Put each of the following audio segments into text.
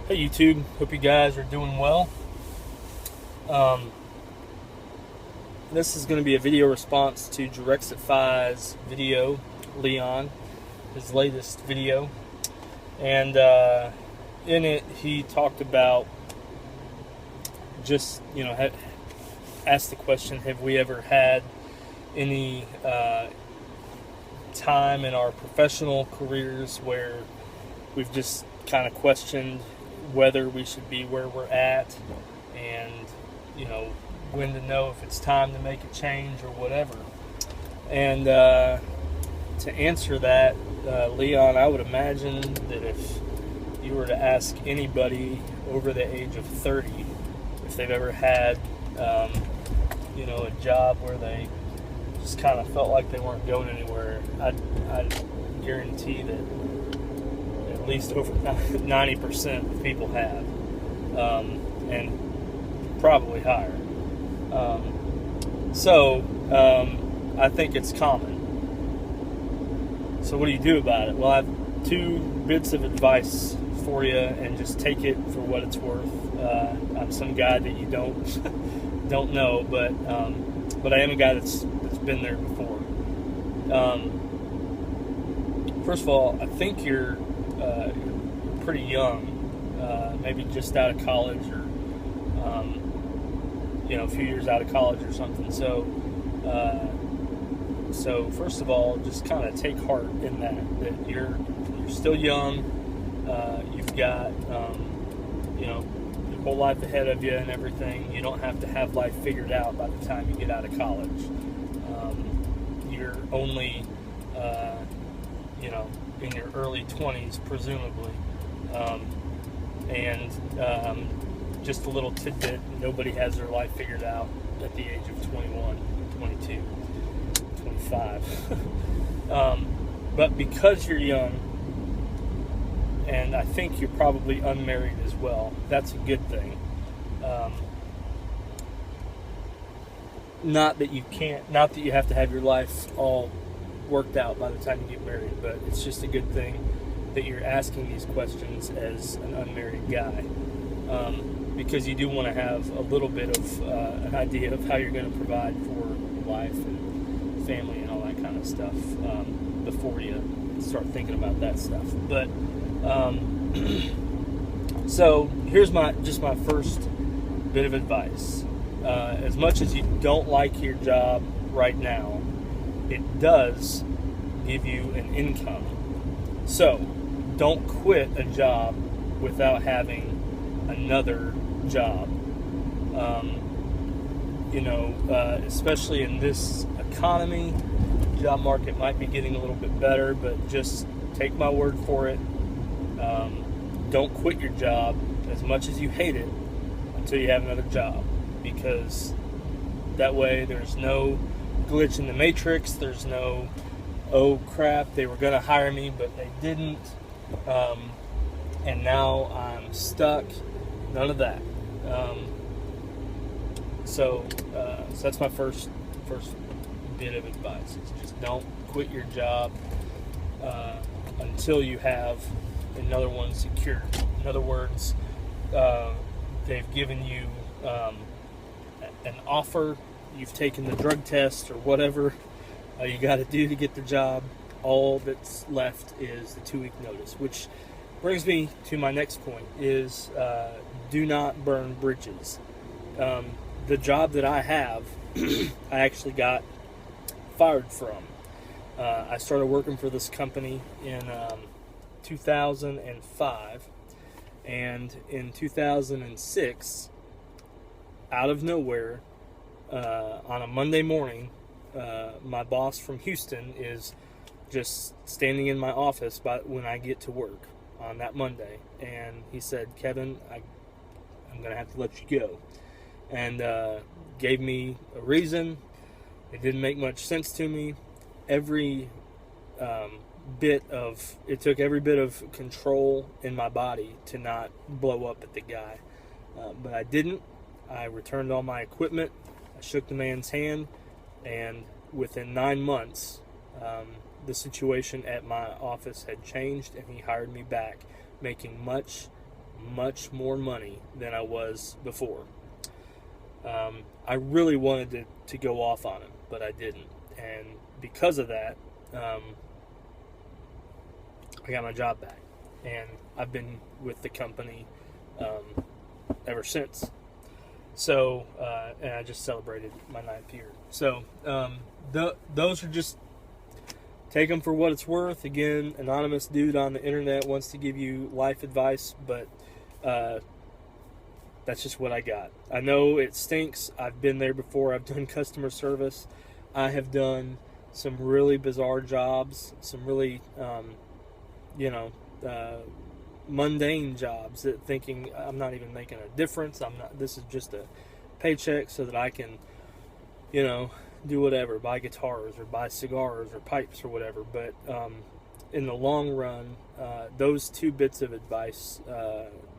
Hey YouTube, hope you guys are doing well. Um, this is going to be a video response to Jerexify's video, Leon, his latest video. And in it, he talked about just, asked the question, have we ever had any time in our professional careers where we've just kind of questioned whether we should be where we're at, and when to know if it's time to make a change or whatever. And to answer that, Leon, I would imagine that if you were to ask anybody over the age of 30 if they've ever had a job where they just kind of felt like they weren't going anywhere, I'd guarantee that at least over 90% of people have, and probably higher. I think it's common. So what do you do about it? Well, I have two bits of advice for you, and just take it for what it's worth. I'm some guy that you don't know, but I am a guy that's been there before. First of all, I think you're pretty young, maybe just out of college, or a few years out of college or something. So first of all, just kind of take heart in that you're still young. You've got your whole life ahead of you and everything. You don't have to have life figured out by the time you get out of college. You're only in your early 20s, presumably. Just a little tidbit, nobody has their life figured out at the age of 21, 22, 25. But because you're young, and I think you're probably unmarried as well, that's a good thing. Not that you have to have your life all worked out by the time you get married, but it's just a good thing that you're asking these questions as an unmarried guy, because you do want to have a little bit of an idea of how you're going to provide for life and family and all that kind of stuff before you start thinking about that stuff. But so here's my first bit of advice. As much as you don't like your job right now, it does give you an income. So don't quit a job without having another job. Especially in this economy, job market might be getting a little bit better, but just take my word for it. Don't quit your job as much as you hate it until you have another job, because that way there's no glitch in the matrix. There's no, oh crap, they were going to hire me but they didn't, and now I'm stuck. None of that. So that's my first bit of advice. Is just don't quit your job until you have another one secured. In other words, they've given you an offer. You've taken the drug test or whatever you got to do to get the job. All that's left is the 2-week notice, which brings me to my next point, is do not burn bridges. The job that I have, I actually got fired from. I started working for this company in 2005, and in 2006, out of nowhere, on a Monday morning, my boss from Houston is just standing in my office when I get to work on that Monday, and he said, "Kevin, I'm going to have to let you go," and gave me a reason. It didn't make much sense to me. It took every bit of control in my body to not blow up at the guy, but I didn't. I returned all my equipment. I shook the man's hand, and within 9 months, the situation at my office had changed, and he hired me back, making much much more money than I was before. I really wanted to go off on him, but I didn't. And because of that, I got my job back. And I've been with the company ever since. So, and I just celebrated my 9th year. So, those are just, take them for what it's worth. Again, anonymous dude on the internet wants to give you life advice, but that's just what I got. I know it stinks. I've been there before. I've done customer service. I have done some really bizarre jobs, some really, mundane jobs, that thinking I'm not even making a difference. This is just a paycheck so that I can, do whatever, buy guitars or buy cigars or pipes or whatever. But in the long run, those 2 bits of advice,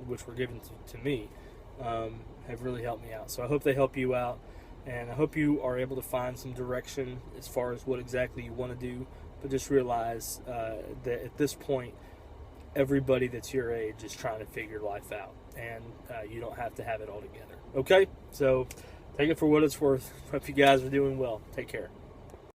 which were given to me, have really helped me out. So I hope they help you out, and I hope you are able to find some direction as far as what exactly you want to do. But just realize that at this point, everybody that's your age is trying to figure life out, and you don't have to have it all together. Okay? So take it for what it's worth. Hope you guys are doing well. Take care.